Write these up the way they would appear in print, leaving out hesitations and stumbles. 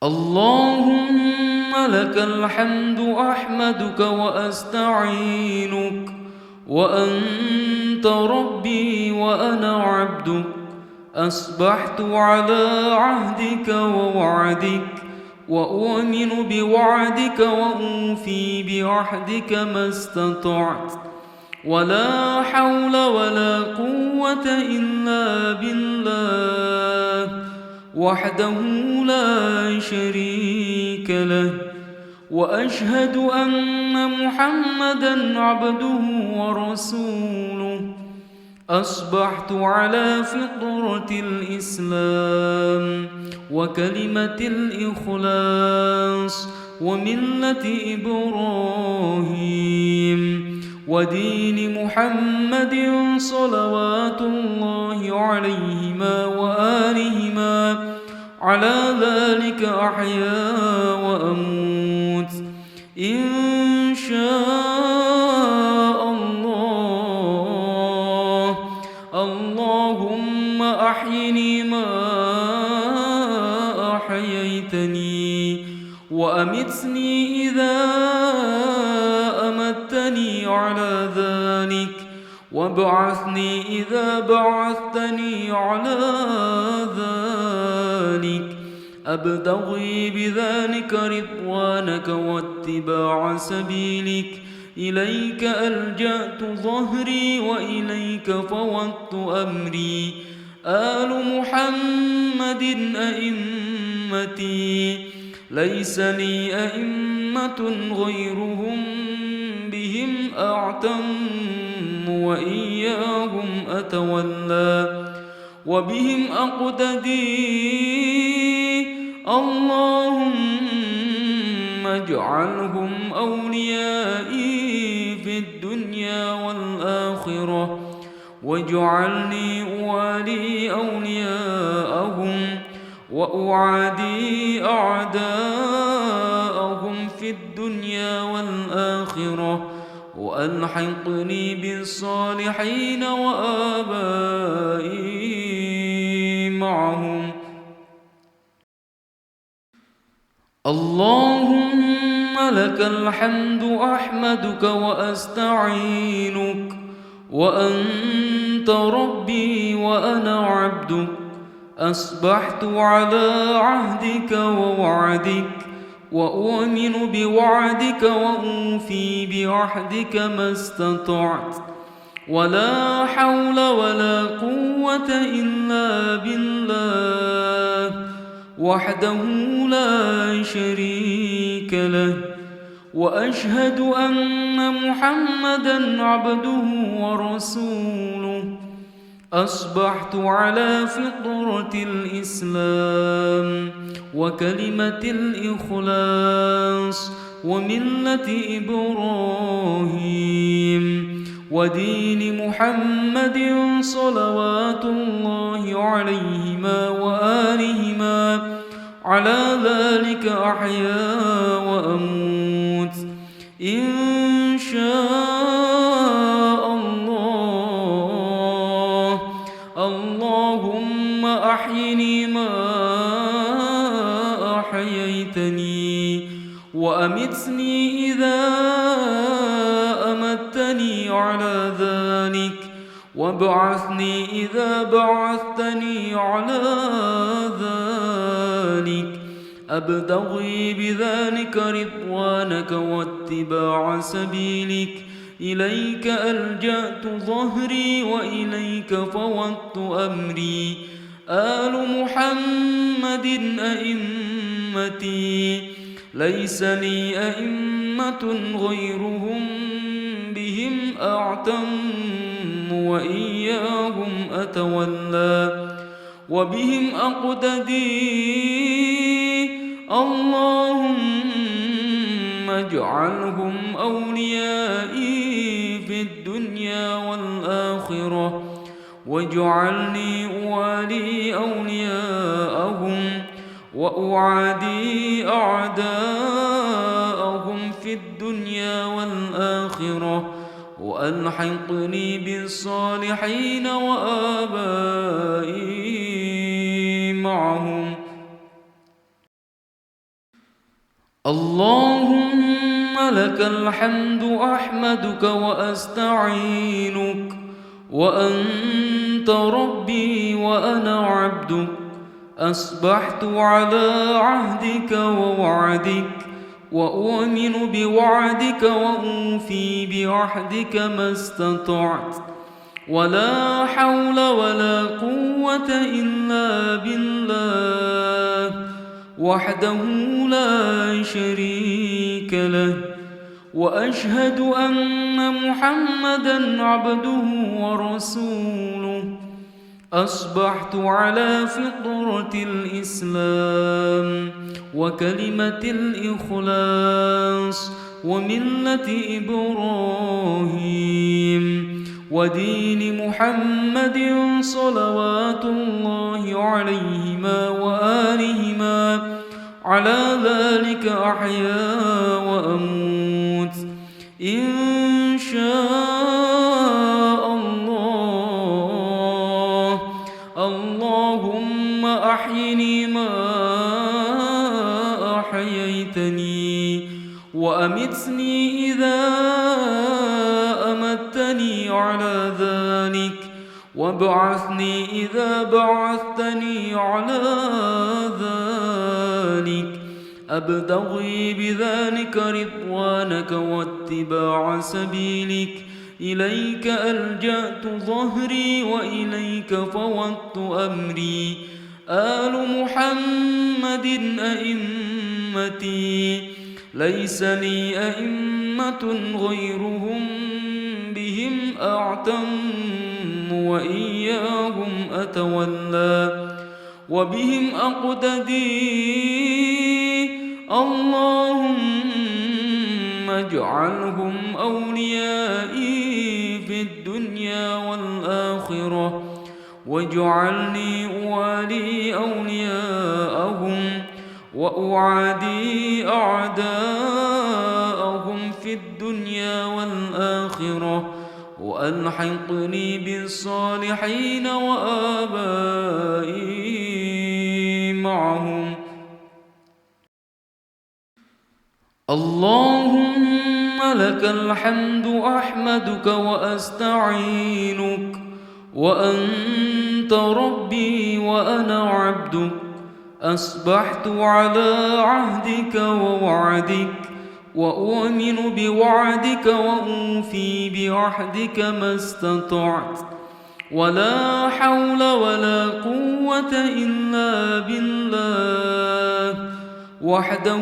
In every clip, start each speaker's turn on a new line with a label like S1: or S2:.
S1: اللهم لك الحمد أحمدك وأستعينك، وأنت ربي وأنا عبدك، أصبحت على عهدك ووعدك، وأؤمن بوعدك وأوفي بعهدك ما استطعت، ولا حول ولا قوة إلا بالله وحده لا شريك له. وأشهد أن محمدًا عبده ورسوله. أصبحت على فطرة الإسلام وكلمة الإخلاص وملة إبراهيم ودين محمد صلوات الله عليهما وآلهما. على ذلك أحيا وأموت إن شاء الله. اللهم أحيني ما أحييتني، وأمتني إذا أمتني على ذلك، وابعثني إذا بعثتني على ذلك. أبتغي بذلك رضوانك واتباع سبيلك. إليك ألجأت ظهري وإليك فوضت أمري. آل محمد أئمتي، ليس لي أئمة غيرهم، بهم أعتم وإياهم أتولى وبهم أقتدي. اللهم اجعلهم أوليائي في الدنيا والآخرة، واجعلني أوالي أولياءهم وأعادي أعداءهم في الدنيا والآخرة، وألحقني بالصالحين وآبائي معهم. اللهم لك الحمد أحمدك وأستعينك، وأنت ربي وأنا عبدك، أصبحت على عهدك ووعدك، وأؤمن بوعدك وأوفي بعهدك ما استطعت، ولا حول ولا قوة إلا بالله وحده لا شريك له. وأشهد أن محمدًا عبده ورسوله. أصبحت على فطرة الإسلام وكلمة الإخلاص وملة إبراهيم ودين محمد صلوات الله عليهما وآلهما. على ذلك أحيا وأموت إن شاء الله. اللهم أحيني ما أحييتني، وأمتني إذا أمتني على ذلك، وابعثني إذا بعثتني على ذلك. أبتغي بذلك رضوانك واتباع سبيلك. إليك ألجأت ظهري وإليك فوضت أمري. آل محمد أئمتي، ليس لي أئمة غيرهم، بهم أعتم وإياهم أتولى وبهم أقتدي. اللهم اجعلهم أوليائي في الدنيا والآخرة، واجعلني أوالي أولياءهم وأعادي أعداءهم في الدنيا والآخرة، وألحقني بالصالحين وآبائي معهم. اللهم لك الحمد أحمدك وأستعينك وأنت ربي وأنا عبدك أصبحت على عهدك ووعدك وأؤمن بوعدك وأوفي بعهدك ما استطعت ولا حول ولا قوة إلا بالله وحده لا شريك له وأشهد أن محمدًا عبده ورسوله أصبحت على فطرة الإسلام وكلمة الإخلاص وملة إبراهيم ودين محمد صلوات الله عليهما وآلهما على ذلك أحيا وأموت إن شاء الله. اللهم أحيني ما أحييتني وأمتني إذا أمتني على ذلك وابعثني إذا بعثتني على ذلك أبتغي بذلك رضوانك واتباع سبيلك إليك ألجأت ظهري وإليك فوضت أمري آل محمد أئمتي ليس لي أئمة غيرهم بهم أعتم وإياهم أتولى وبهم أقتدي اللهم اجعلهم أوليائي في الدنيا والآخرة واجعلني أوالي أولياءهم وأعادي أعداءهم في الدنيا والآخرة وألحقني بالصالحين وآبائي معهم. اللهم لك الحمد أحمدك وأستعينك وأنت ربي وأنا عبدك أصبحت على عهدك ووعدك وأؤمن بوعدك وأوفي بعهدك ما استطعت ولا حول ولا قوة إلا بالله وحده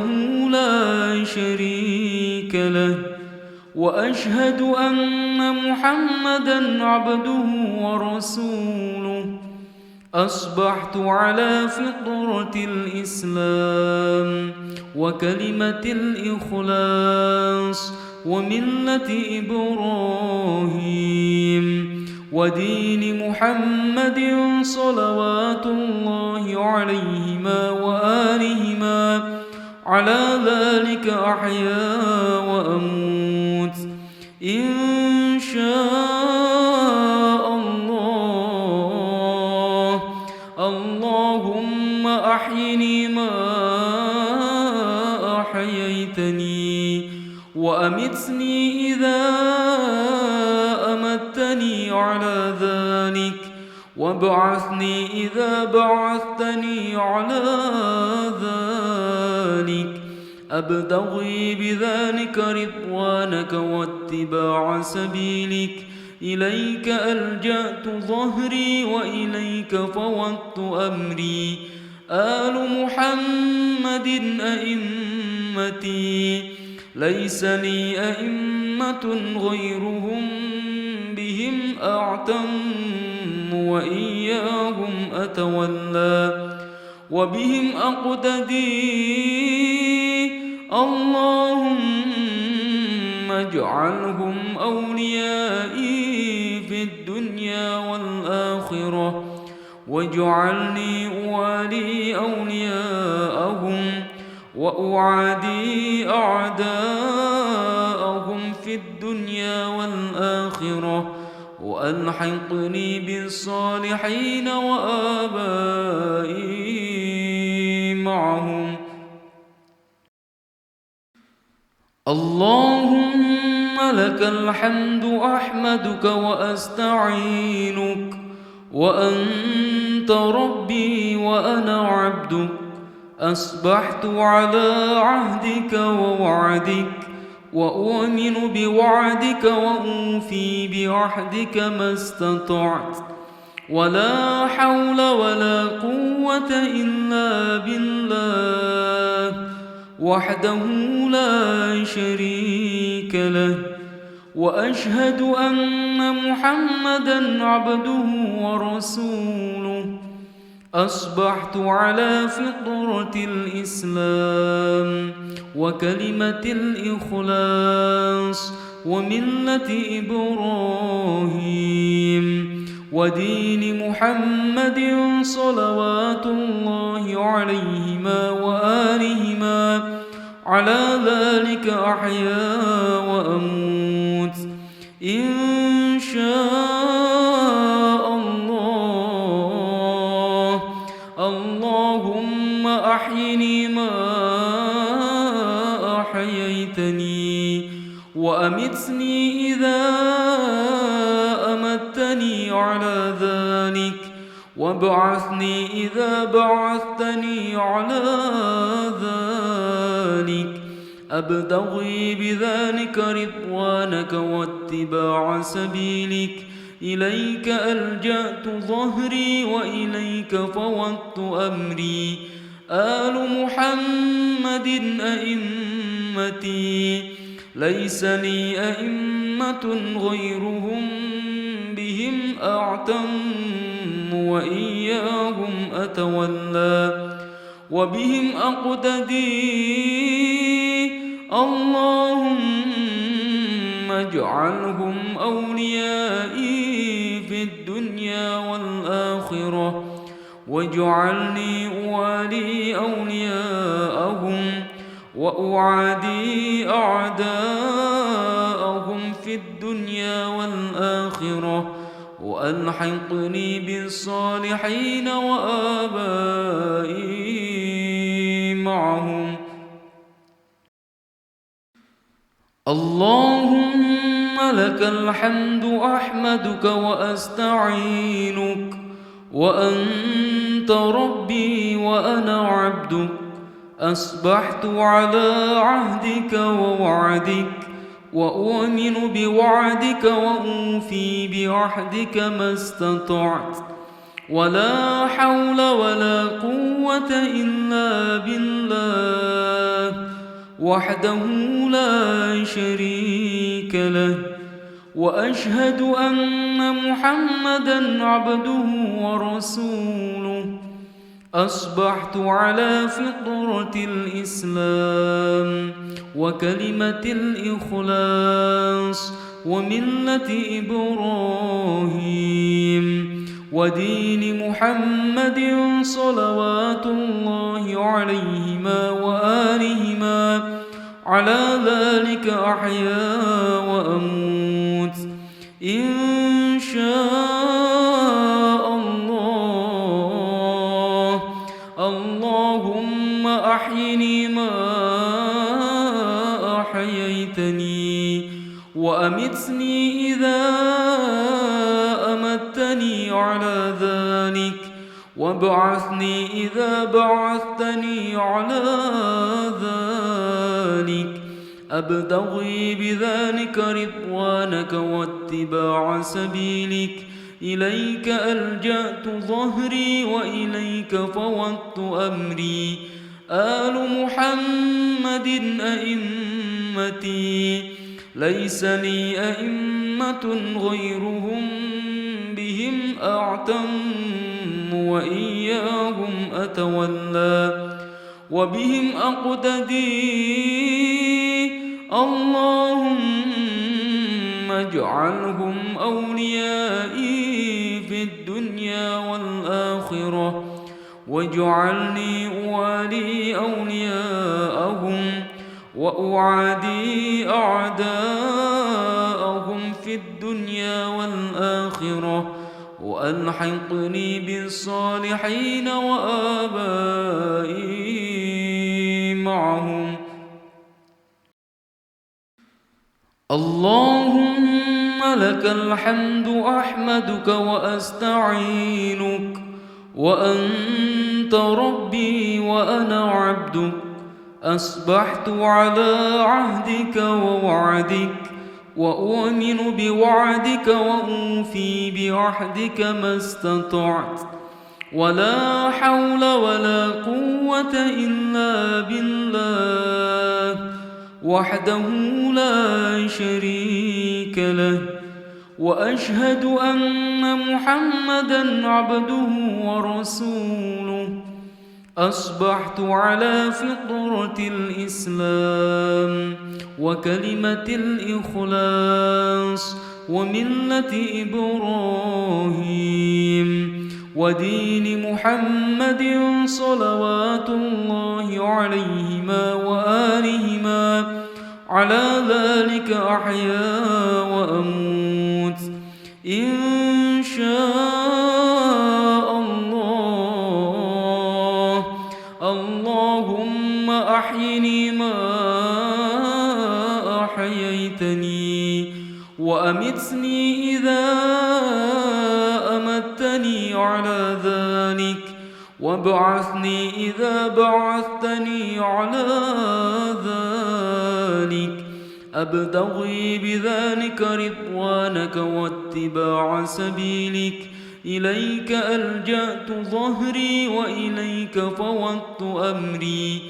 S1: لا شريك له وأشهد أن محمدًا عبده ورسوله أصبحت على فطرة الإسلام وكلمة الإخلاص وملة إبراهيم ودين محمد صلوات الله عليهما وآلهما على ذلك أحيا وأموت إن شاء الله. اللهم أحيني ما أحييتني وأمتني إذا أمتني على ذلك وابعثني إذا بعثتني على ذلك أبتغي بذلك رضوانك واتباع سبيلك إليك ألجأت ظهري وإليك فوضت أمري آل محمد أئمتي ليس لي أئمة غيرهم بهم أعتم وإياهم أتولى وبهم أقتدي اللهم اجعلهم أوليائي في الدنيا والآخرة واجعلني أوالي أولياءهم وأعادي أعداءهم في الدنيا والآخرة وألحقني بالصالحين وآبائي معهم. اللهم لك الحمد أحمدك وأستعينك وأنت ربي وأنا عبدك أصبحت على عهدك ووعدك وأؤمن بوعدك وأوفي بعهدك ما استطعت ولا حول ولا قوة إلا بالله وحده لا شريك له وأشهد أن محمدًا عبده ورسوله أصبحت على فطرة الإسلام وكلمة الإخلاص وملة إبراهيم ودين محمد صلوات الله عليهما وآلهما على ذلك أحيا وأموت إن شاء الله. اللهم أحيني ما أحييتني وأمتني إذا أمتني على ذلك وابعثني إذا بعثتني على ذلك أبتغي بذلك رضوانك واتباع سبيلك إليك ألجأت ظهري وإليك فوضت أمري آل محمد أئمتي ليس لي أئمة غيرهم بهم أعتم وإياهم أتولى وبهم أقتدي اللهم اجعلهم أوليائي في الدنيا والآخرة واجعلني أوالي أولياءهم وأعادي أعداءهم في الدنيا والآخرة وألحقني بالصالحين وآبائي معهم. اللهم لك الحمد أحمدك وأستعينك وأنت ربي وأنا عبدك أصبحت على عهدك ووعدك وأؤمن بوعدك وأوفي بعهدك ما استطعت ولا حول ولا قوة إلا بالله وحده لا شريك له وأشهد أن محمدًا عبده ورسوله أصبحت على فطرة الإسلام وكلمة الإخلاص وملة إبراهيم ودين محمد صلوات الله عليهما وآلهما على ذلك أحيا وأموت إن شاء الله. اللهم أحيني ما أحييتني وأمتني إذا أمتني على ذلك وابعثني إذا بعثتني على ذلك أبتغي بذلك رضوانك واتباع سبيلك إليك ألجأت ظهري وإليك فوضت أمري آل محمد أئمتي ليس لي أئمة غيرهم بهم أعتم وإياهم أتولى وبهم أقتدي اللهم اجعلهم أوليائي في الدنيا والآخرة واجعلني أوالي أولياءهم وأعادي أعداءهم في الدنيا والآخرة وألحقني بالصالحين وآبائي معهم. اللهم لك الحمد أحمدك وأستعينك وأنت ربي وأنا عبدك أصبحت على عهدك ووعدك وأؤمن بوعدك وأوفي بعهدك ما استطعت ولا حول ولا قوة إلا بالله وحده لا شريك له وأشهد أن محمدًا عبده ورسوله أصبحت على فطرة الإسلام وكلمة الإخلاص وملة إبراهيم ودين محمد صلوات الله عليهما وآلهما على ذلك أحيا وأموت إن شاء الله. اللهم أحيني ما أحييتني وأمتني إذا أمتني على ذلك وابعثني إذا بعثتني على ذلك أبتغي بذلك رضوانك واتباع سبيلك إليك ألجأت ظهري وإليك فوضت أمري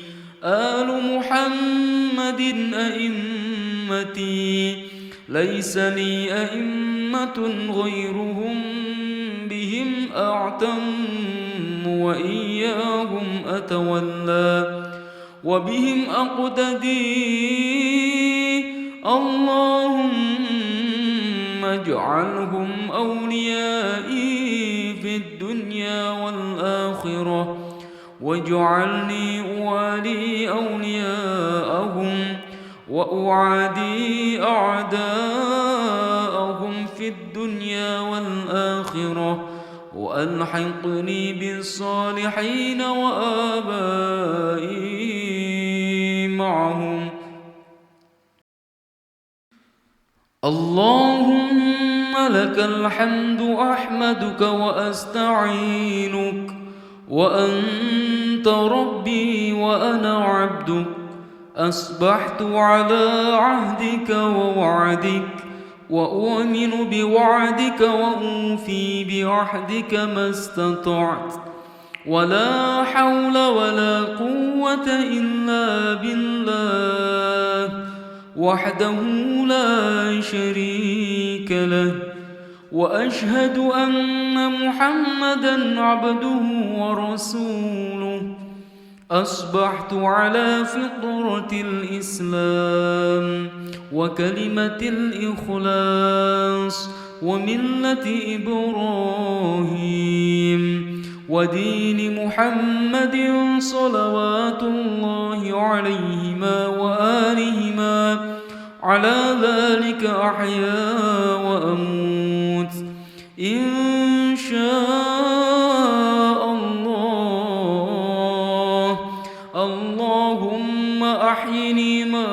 S1: آل محمد أئمتي ليس لي أئمة غيرهم بهم أعتم وإياهم أتولى وبهم أقتدي اللهم اجعلهم أوليائي في الدنيا والآخرة واجعلني أوالي أولياءهم وأعادي أعداءهم في الدنيا والآخرة وألحقني بالصالحين وآبائي معهم. اللهم لك الحمد أحمدك وأستعينك وأنت ربي وأنا عبدك أصبحت على عهدك ووعدك وأؤمن بوعدك وأوفي بعهدك ما استطعت ولا حول ولا قوة إلا بالله وحده لا شريك له وأشهد أن محمدًا عبده ورسوله أصبحت على فطرة الإسلام وكلمة الإخلاص وملة إبراهيم ودين محمد صلوات الله عليهما وآلهما على ذلك أحيا وأموت إن شاء الله. اللهم أحيني ما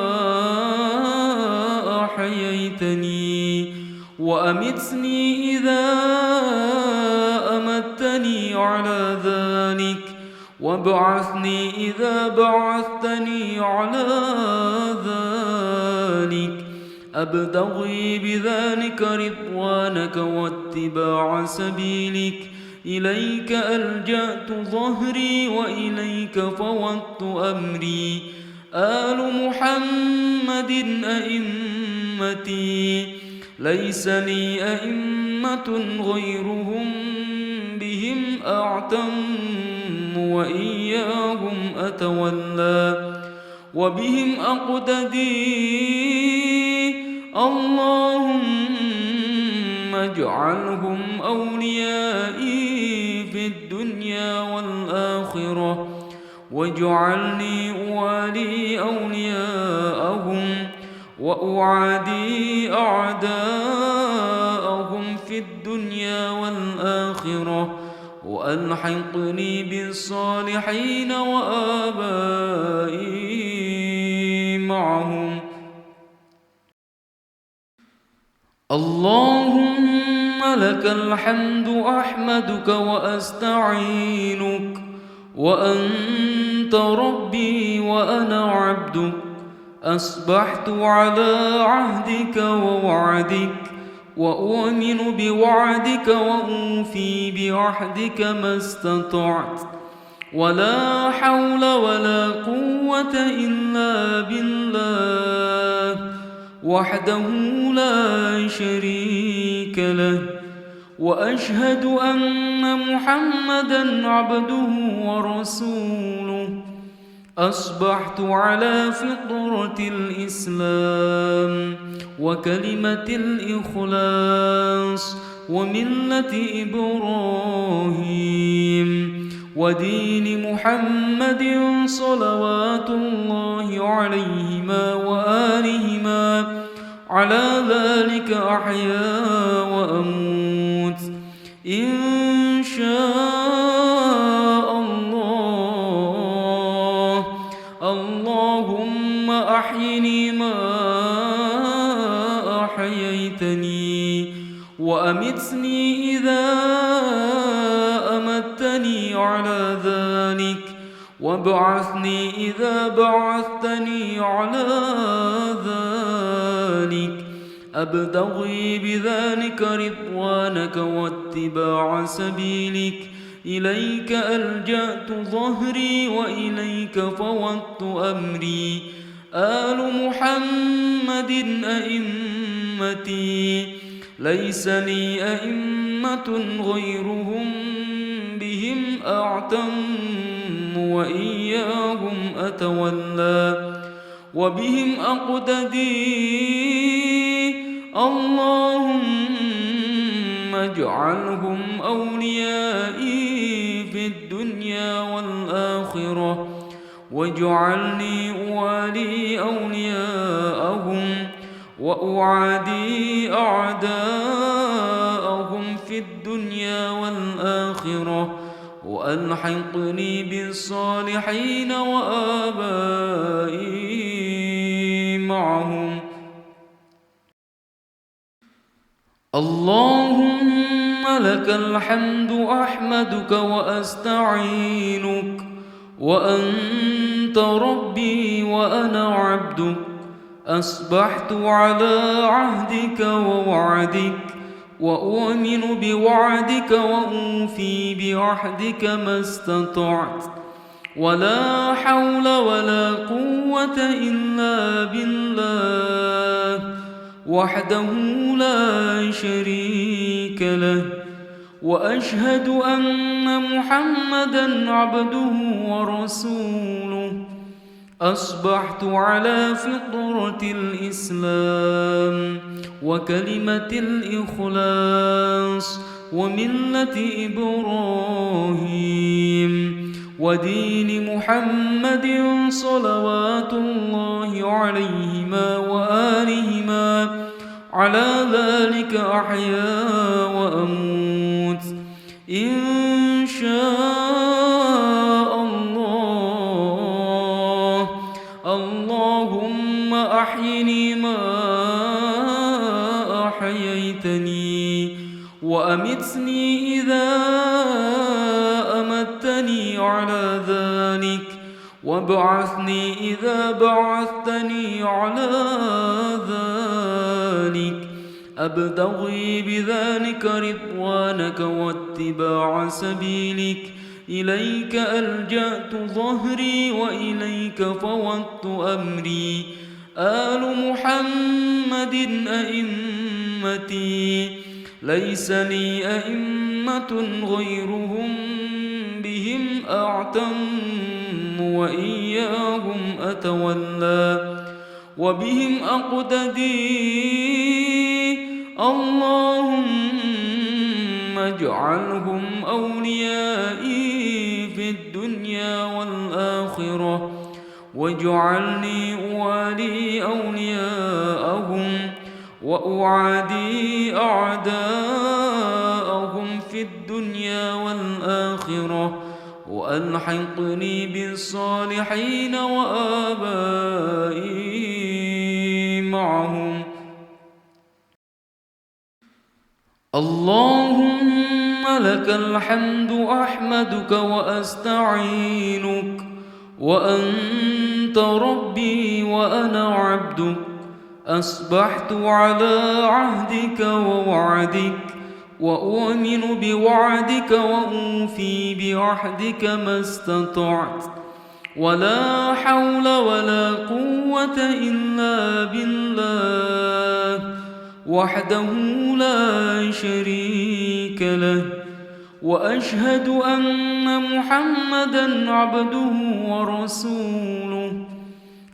S1: أحييتني وأمتني إذا أمتني على ذلك وابعثني إذا بعثتني على ذلك أبتغي بذلك رضوانك واتباع سبيلك إليك ألجأت ظهري وإليك فوضت أمري آل محمد أئمتي ليس لي أئمة غيرهم بهم أعتم وإياهم أتولى وبهم أقتدي اللهم اجعلهم أوليائي في الدنيا والآخرة واجعلني أوالي أولياءهم وأعادي أعداءهم في الدنيا والآخرة وألحقني بالصالحين وآبائي معهم. اللهم لك الحمد أحمدك وأستعينك وأنت ربي وأنا عبدك أصبحت على عهدك ووعدك وأؤمن بوعدك وأوفي بعهدك ما استطعت ولا حول ولا قوة إلا بالله وحده لا شريك له وأشهد أن محمدًا عبده ورسوله أصبحت على فطرة الإسلام وكلمة الإخلاص وملة إبراهيم ودين محمد صلوات الله عليهما وآلهما على ذلك أحيا وأموت إن شاء الله. اللهم أحيني ما أحييتني وأمتني إذا أمتني على ذلك وابعثني إذا بعثتني على ذلك أبتغي بذلك رضوانك واتباع سبيلك إليك ألجأت ظهري وإليك فوضت أمري آل محمد أئمتي ليس لي أئمة غيرهم بهم أعتم وإياهم أتولى وبهم أقتدي اللهم اجعلهم أوليائي في الدنيا والآخرة واجعلني أوالي أولياءهم وأعادي أعداءهم في الدنيا والآخرة وألحقني بالصالحين وآبائي معهم. اللهم لك الحمد أحمدك وأستعينك وأنت ربي وأنا عبدك أصبحت على عهدك ووعدك وأؤمن بوعدك وأوفي بعهدك ما استطعت ولا حول ولا قوة إلا بالله وحده لا شريك له وأشهد أن محمدًا عبده ورسوله أصبحت على فطرة الإسلام وكلمة الإخلاص وملة إبراهيم ودين محمد صلوات الله عليهما وآلهما على ذلك أحيا وأموت إن شاء الله. اللهم أحيني ما أحييتني وأمتني إذا أمتني على ذلك وابعثني إذا بعثتني على ذلك أبتغي بذلك رضوانك واتباع سبيلك إليك ألجأت ظهري وإليك فوضت أمري آل محمد أئمتي ليس لي أئمة غيرهم بهم أعتم وإياهم أتولى وبهم أقتدي اللهم اجعلهم أوليائي في الدنيا والآخرة واجعلني أوالي أولياءهم وأعادي أعداءهم في الدنيا والآخرة وألحقني بالصالحين وآبائي معهم. اللهم لك الحمد أحمدك وأستعينك وأنت ربي وأنا عبدك أصبحت على عهدك ووعدك وأؤمن بوعدك وأوفي بعهدك ما استطعت ولا حول ولا قوة إلا بالله وحده لا شريك له وأشهد أن محمدًا عبده ورسوله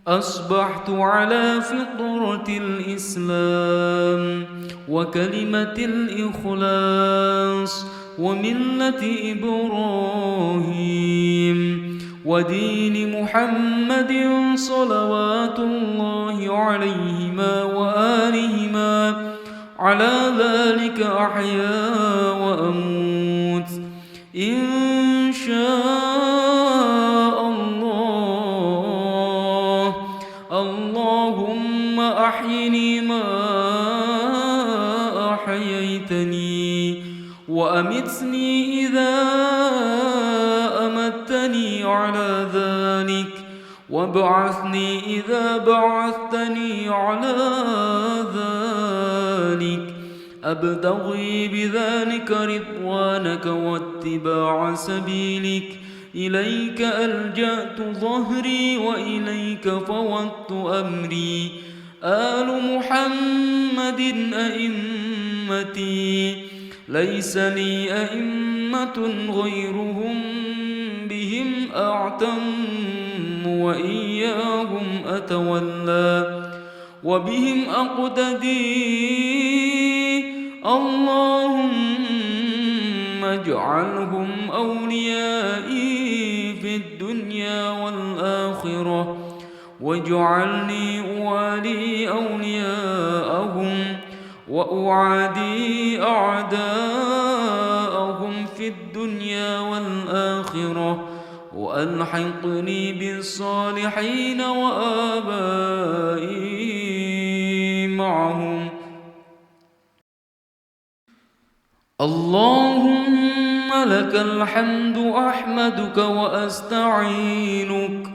S1: أصبحت على فطرة الإسلام وكلمة الإخلاص وملة إبراهيم ودين محمد صلوات الله عليهما وآلهما على ذلك أحيا وأموت إن شاء الله. اللهم أحيني ما أحييتني وأمتني إذا أمتني على ذلك وابعثني إذا بعثتني على ذلك أبتغي بذلك رضوانك واتباع سبيلك إليك ألجأت ظهري وإليك فوضت أمري آل محمد أئمتي ليس لي أئمة غيرهم بهم أعتم وإياهم أتولى وبهم أقتدي اللهم اجعلهم أوليائي في الدنيا والآخرة واجعلني أوالي أولياءهم وأعادي أعداءهم في الدنيا والآخرة وألحقني بالصالحين وآبائي معهم. اللهم لك الحمد أحمدك وأستعينك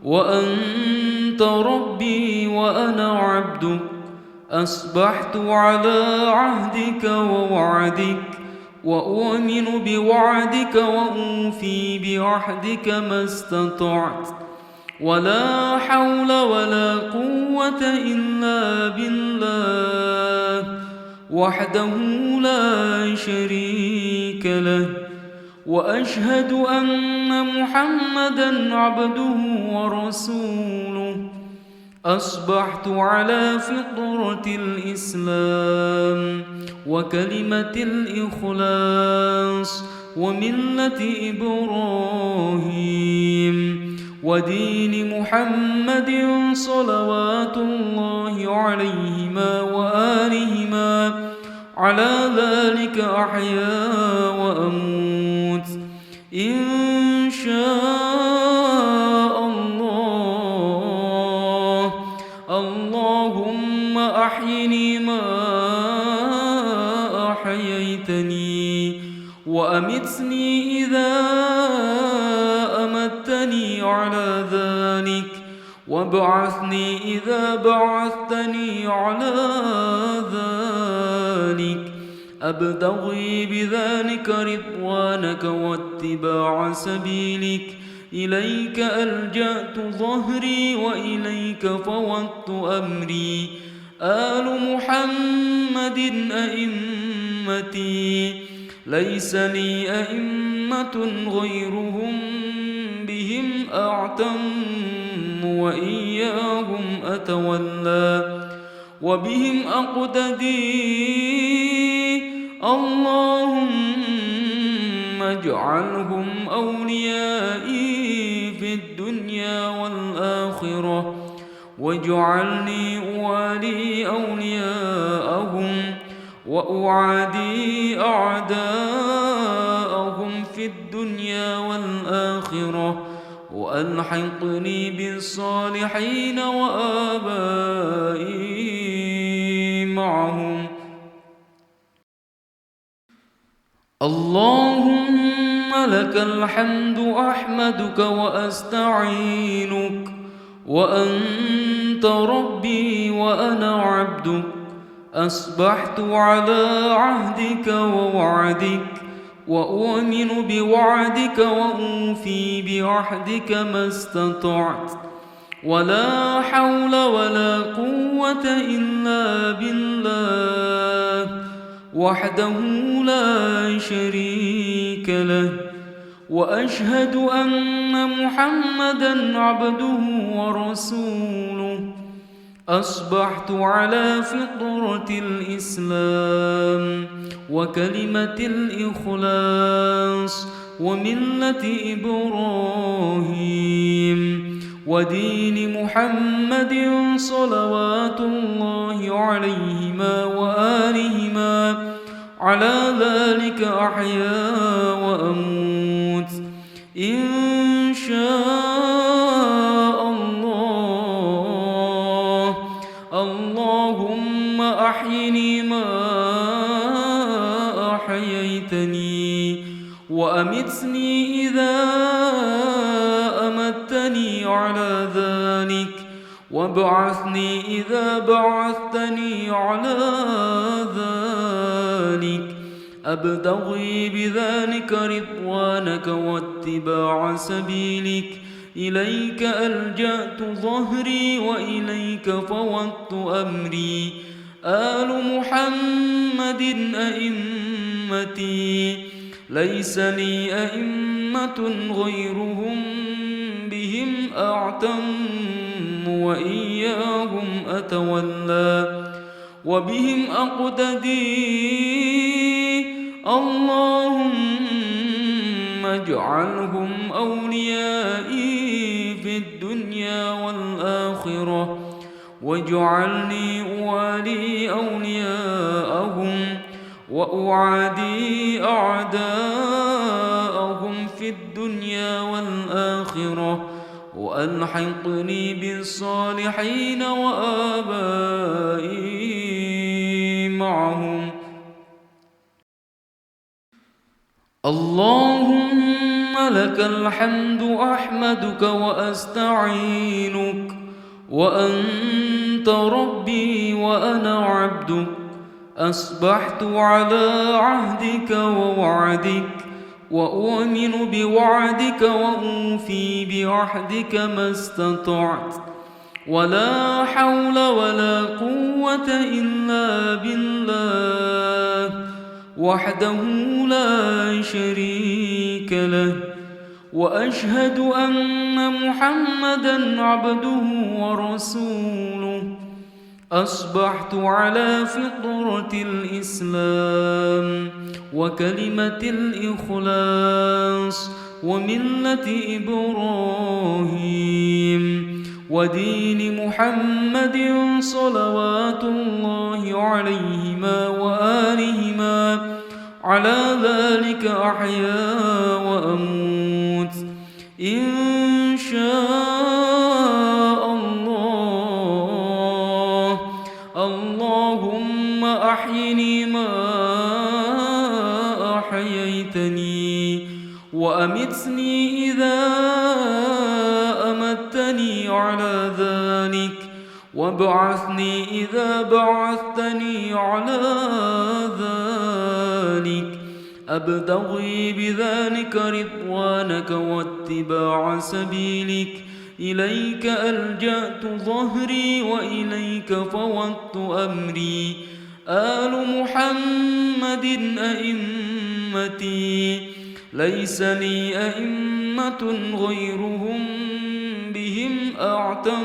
S1: وأنت ربي وأنا عبدك أصبحت على عهدك ووعدك وأؤمن بوعدك وأوفي بعهدك ما استطعت ولا حول ولا قوة إلا بالله وحده لا شريك له وأشهد أن محمدًا عبده ورسوله أصبحت على فطرة الإسلام وكلمة الإخلاص وملة إبراهيم ودين محمد صلوات الله عليهما وآلهما على ذلك أحيا وأموت إن شاء الله. اللهم أحيني ما أحييتني وأمتني إذا أمتني على ذلك وابعثني إذا بعثتني على ذلك أبتغي بذلك رضوانك واتباع سبيلك إليك ألجأت ظهري وإليك فوضت أمري آل محمد أئمتي ليس لي أئمة غيرهم بهم أعتم وإياهم أتولى وبهم أقتدي اللهم اجعلهم أوليائي في الدنيا والآخرة واجعلني أوالي أولياءهم وأعادي أعداءهم في الدنيا والآخرة وألحقني بالصالحين وآبائي معهم. اللهم لك الحمد أحمدك وأستعينك وأنت ربي وأنا عبدك أصبحت على عهدك ووعدك وأؤمن بوعدك وأوفي بعهدك ما استطعت ولا حول ولا قوة إلا بالله وحده لا شريك له وأشهد أن محمدًا عبده ورسوله أصبحت على فطرة الإسلام وكلمة الإخلاص وملة إبراهيم ودين محمد صلوات الله عليهما وآلهما على ذلك أحيا وأموت إن شاء الله. اللهم أحيني ما أحييتني وأمتني إذا أمتني على ذلك وابعثني إذا بعثتني على ذلك أبتغي بذلك رضوانك واتباع سبيلك إليك ألجأت ظهري وإليك فوضت أمري آل محمد أئمتي ليس لي أئمة غيرهم بهم أعتم وإياهم أتولى وبهم أقتدي اللهم اجعلهم أوليائي في الدنيا والآخرة واجعلني أوالي أولياءهم وأعادي أعداءهم في الدنيا والآخرة وألحقني بالصالحين وآبائي معهم. اللهم لك الحمد أحمدك وأستعينك وأنت ربي وأنا عبدك أصبحت على عهدك ووعدك وأؤمن بوعدك وأوفي بعهدك ما استطعت ولا حول ولا قوة إلا بالله وحده لا شريك له وأشهد أن محمدًا عبده ورسوله أصبحت على فطرة الإسلام وكلمة الإخلاص وملة إبراهيم ودين محمد صلوات الله عليهما وآلهما على ذلك أحيا وأموت إن شاء الله. اللهم أحيني ما أحييتني وأمتني إذا أمتني على ذلك وابعثني إذا بعثتني على ذلك أبتغي بذلك رضوانك واتباع سبيلك إليك ألجأت ظهري وإليك فوضت أمري آل محمد أئمتي ليس لي أئمة غيرهم بهم أعتم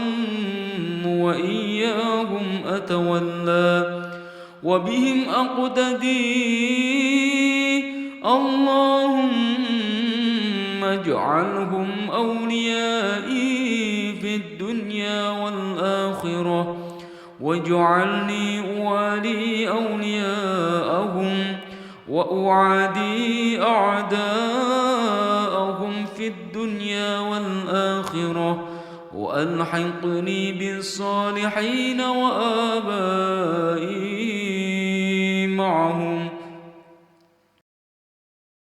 S1: وإياهم أتولى وبهم أقتدي اللهم اجعلهم أوليائي في الدنيا والآخرة واجعلني أوالي أولياءهم وأعادي أعداءهم في الدنيا والآخرة وألحقني بالصالحين وآبائي معهم.